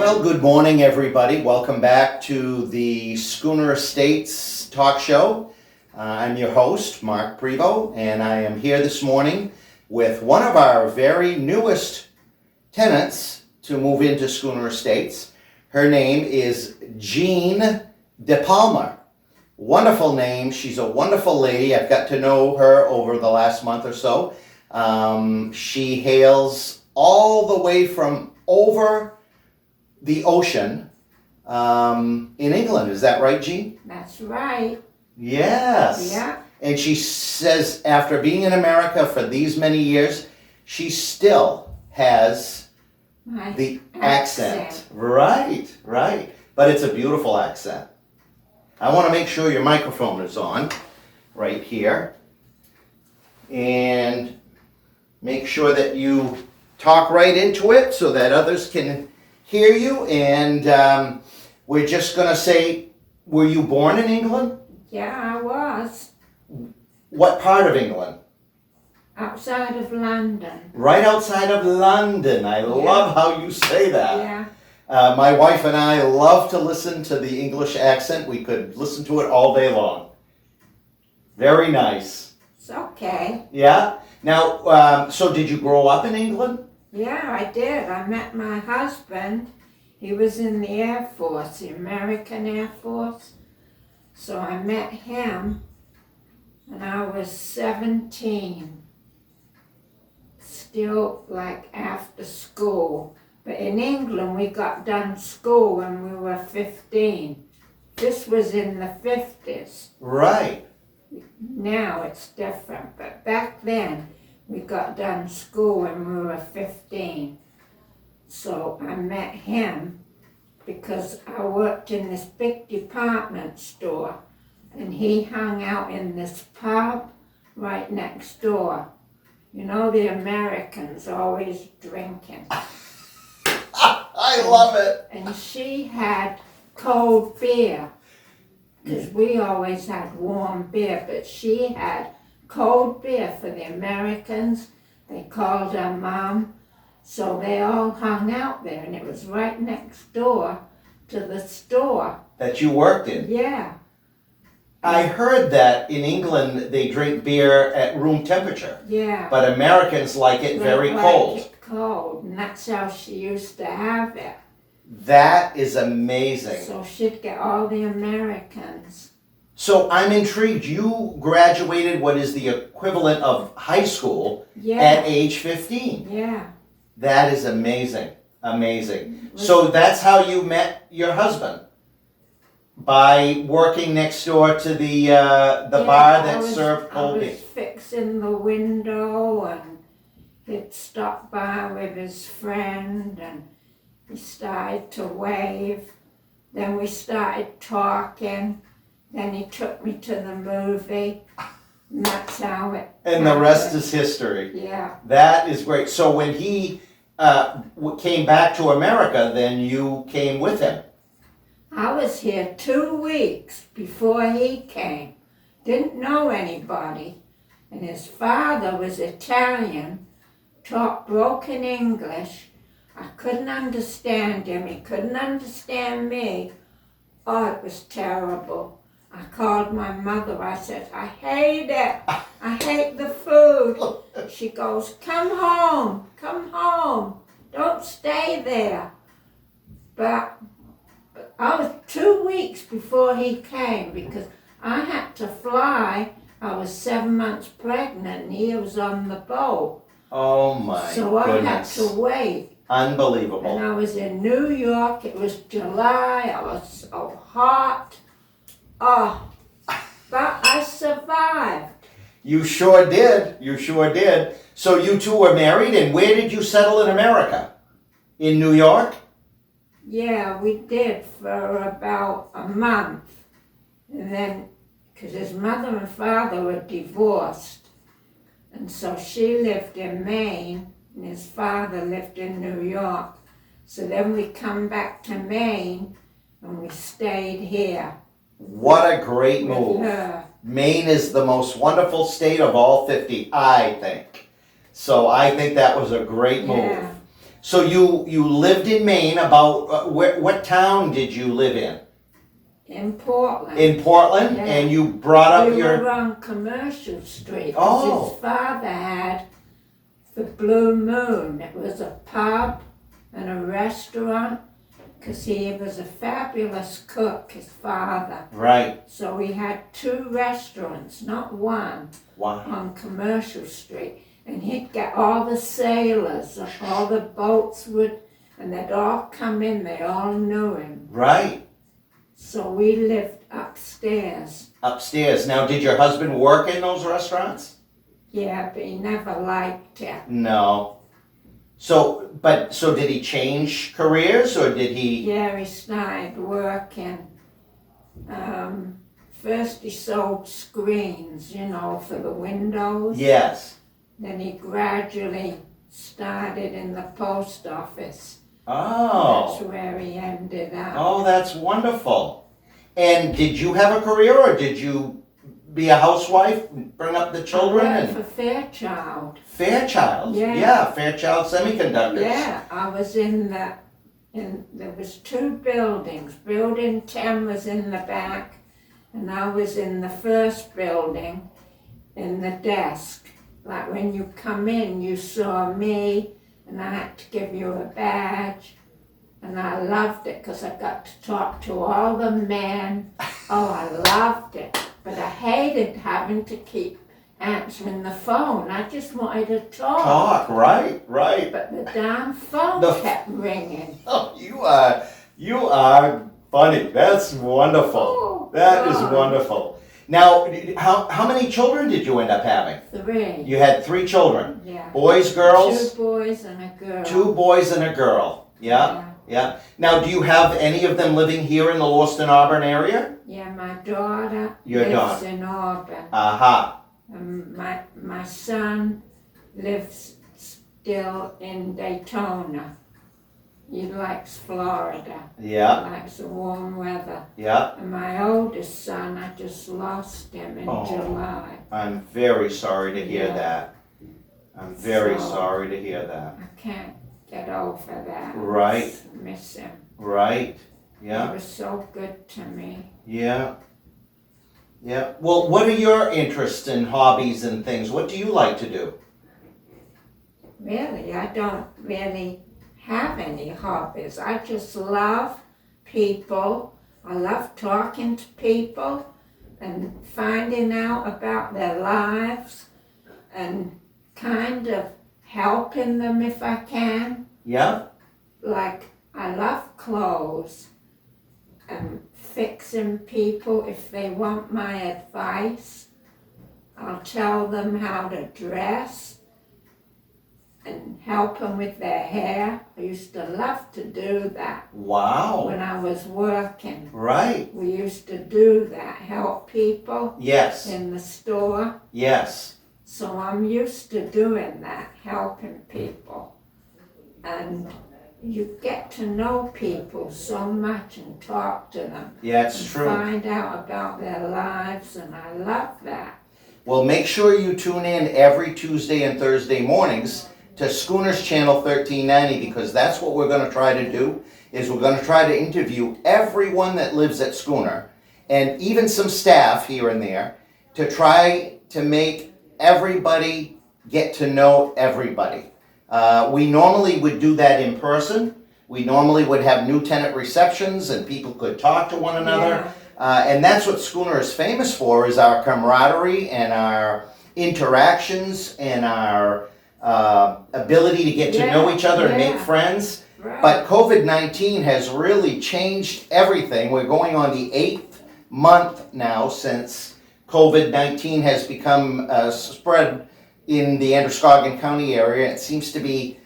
Well, good morning, everybody. Welcome back to the Schooner Estates talk show. I'm your host, Mark Prevost, and I am here this morning with one of our very newest tenants to move into Schooner Estates. Her name is Jean DiPalma. Wonderful name. She's a wonderful lady. I've got to know her over the last month or so. She hails all the way from over the ocean in England. Is that right, Jean? That's right. Yes. Yeah. And she says after being in America for these many years, she still has the accent. Right. But it's a beautiful accent. I want to make sure your microphone is on right here. And make sure that you talk right into it so that others can hear you. And we're just going to say, were you born in England? Yeah, I was. What part of England? Outside of London. Right outside of London. I love how you say that. Yeah. My wife and I love to listen to the English accent. We could listen to it all day long. Very nice. It's okay. Yeah? Now, so did you grow up in England? Yeah, I did. I met my husband. He was in the Air Force, the American Air Force. So I met him when I was 17. Still like after school. But in England we got done school when we were 15. This was in the 50s. Right. Now it's different, but back then we got done school when we were 15. So I met him because I worked in this big department store and he hung out in this pub right next door. You know, the Americans always drinking. I love it. And she had cold beer because we always had warm beer, but she had cold beer for the Americans. They called her Mom. So they all hung out there, and it was right next door to the store. That you worked in. Yeah. I heard that in England they drink beer at room temperature. Yeah. But Americans like it very cold. It cold, and that's how she used to have it. That is amazing. So she'd get all the Americans. So I'm intrigued. You graduated what is the equivalent of high school at age 15. Yeah. That is amazing. Amazing. So that's how you met your husband? By working next door to the bar that served cold beer? I was fixing the window and he'd stop by with his friend and he started to wave. Then we started talking. Then he took me to the movie. And that's how it And the rest is history. Yeah. That is great. So when he came back to America, then you came with him? I was here 2 weeks before he came. Didn't know anybody. And his father was Italian, talked broken English. I couldn't understand him. He couldn't understand me. Oh, it was terrible. I called my mother. I said, I hate it. I hate the food. She goes, come home. Don't stay there. But I was 2 weeks before he came because I had to fly. I was 7 months pregnant and he was on the boat. Oh my goodness. So I had to wait. Unbelievable. And I was in New York. It was July. I was so hot. Oh, but I survived. You sure did. You sure did. So you two were married, and where did you settle in America? In New York? Yeah, we did for about a month. And then, because his mother and father were divorced. And so she lived in Maine, and his father lived in New York. So then we come back to Maine, and we stayed here. What a great move. Maine is the most wonderful state of all 50, I think. So I think that was a great move. Yeah. So you lived in Maine. About what town did you live in? In Portland. In Portland, Yeah. and you brought up We your. were on Commercial Street, 'cause Oh. his father had the Blue Moon. It was a pub and a restaurant, because he was a fabulous cook, his father. Right. So we had 2 restaurants, not one, Wow. on Commercial Street. And he'd get all the sailors, all the boats and they'd all come in, they all knew him. Right. So we lived upstairs. Upstairs. Now, did your husband work in those restaurants? Yeah, but he never liked it. No. So did he change careers, or did he? Yeah, he started working. First he sold screens, for the windows. Yes. Then he gradually started in the post office. Oh. That's where he ended up. Oh, that's wonderful. And did you have a career, or did you be a housewife and bring up the children? I worked for Fairchild. Fairchild? Yeah. Fairchild Semiconductors. Yeah, I was there was 2 buildings. Building 10 was in the back, and I was in the first building in the desk. Like when you come in, you saw me, and I had to give you a badge. And I loved it because I got to talk to all the men. Oh, I loved it. But I hated having to keep answering the phone. I just wanted to talk. Right. But the damn phone kept ringing. Oh, you are funny. That's wonderful. Oh, That is God. wonderful. Now, how many children did you end up having? 3. You had 3 children. Yeah. Boys, girls? 2 boys and a girl. 2 boys and a girl. Yeah. Now, do you have any of them living here in the Lewiston Auburn area? Yeah, my daughter Your lives daughter. in Auburn. Aha. My son lives still in Daytona. He likes Florida. Yeah. He likes the warm weather. Yeah. And my oldest son, I just lost him in Oh. July. I'm very sorry to hear Yeah. that. I'm very So- sorry to hear that. I can't get over that. Right. I just miss him. Right. He Yeah. was so good to me. Yeah. Yeah. Well, what are your interests and hobbies and things? What do you like to do? Really, I don't really have any hobbies. I just love people. I love talking to people and finding out about their lives and kind of helping them if I can. Yeah. Like, I love clothes and fixing people if they want my advice. I'll tell them how to dress and help them with their hair. I used to love to do that Wow. when I was working. Right. We used to do that, help people Yes. in the store. Yes. So I'm used to doing that, helping people. And you get to know people so much and talk to them. Yeah, it's and true. Find out about their lives, and I love that. Well, make sure you tune in every Tuesday and Thursday mornings to Schooner's channel 1390, because that's what we're going to try to do, is we're going to try to interview everyone that lives at Schooner, and even some staff here and there, to try to make everybody get to know everybody. We normally would do that in person. We normally would have new tenant receptions and people could talk to one another. And that's what Schooner is famous for, is our camaraderie and our interactions and our ability to get to know each other and make friends. Right. But COVID-19 has really changed everything. We're going on the 8th month now since COVID-19 has become spread in the Androscoggin County area. It seems to be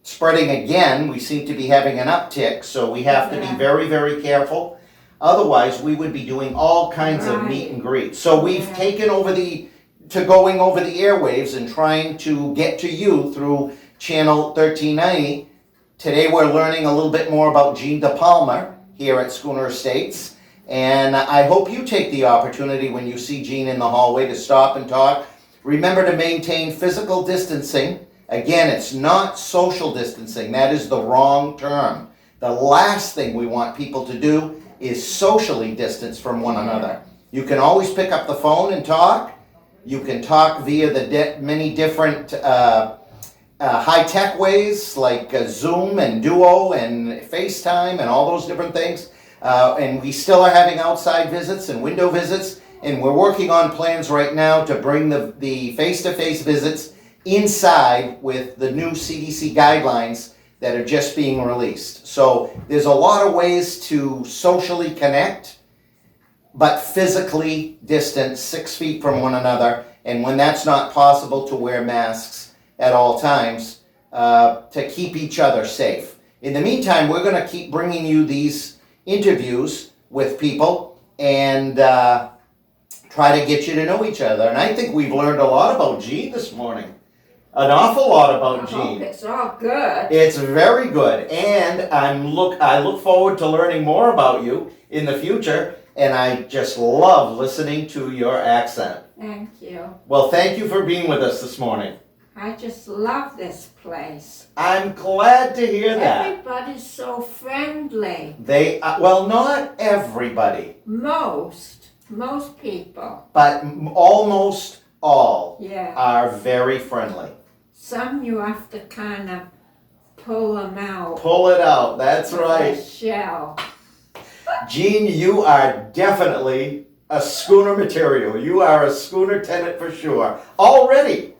spreading again. We seem to be having an uptick, so we have to be very, very careful. Otherwise, we would be doing all kinds of meet and greets. So we've taken over going over the airwaves and trying to get to you through channel 1390. Today we're learning a little bit more about Gene DiPalma here at Schooner Estates. And I hope you take the opportunity when you see Gene in the hallway to stop and talk. Remember to maintain physical distancing Again, it's not social distancing. That is the wrong term. The last thing we want people to do is socially distance from one another. You can always pick up the phone and talk. You can talk via the many different high-tech ways like Zoom and Duo and FaceTime and all those different things. And we still are having outside visits and window visits. And we're working on plans right now to bring the face-to-face visits inside with the new CDC guidelines that are just being released. So there's a lot of ways to socially connect, but physically distance 6 feet from one another. And when that's not possible, to wear masks at all times to keep each other safe. In the meantime, we're going to keep bringing you these interviews with people and try to get you to know each other. And I think we've learned a lot about Jean this morning. An awful lot about Jean. It's all good. It's very good, and I look forward to learning more about you in the future. And I just love listening to your accent. Thank you. Well, thank you for being with us this morning. I just love this place. I'm glad to hear that. Everybody's so friendly. Well, not everybody, Most people. but almost all Yeah. are very friendly. Some you have to kind of pull them out. Pull it out, that's right. The shell. Jean, you are definitely a Schooner material. You are a Schooner tenant for sure. Already,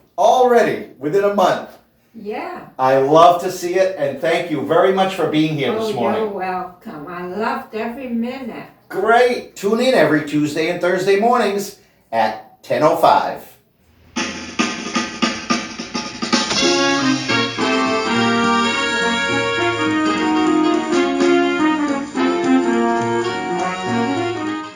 within a month. Yeah. I love to see it, and thank you very much for being here this morning. You're welcome. I loved every minute. Great. Tune in every Tuesday and Thursday mornings at 10:05.